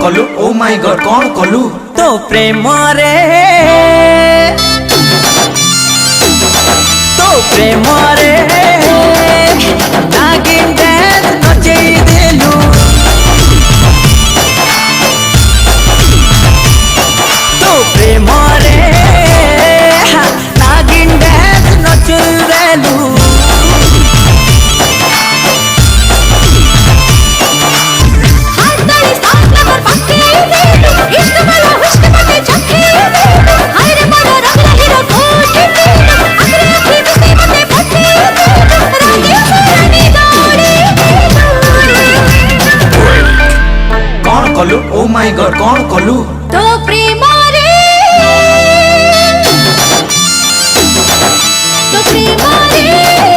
कलु oh my God कौन कलु तो प्रेम रे नागिन डांस नचई देलु तो प्रेम रे नागिन डांस नचई देलु कलु ओ माय गॉड कौन कलु तो प्रेम रे तो प्रेम रे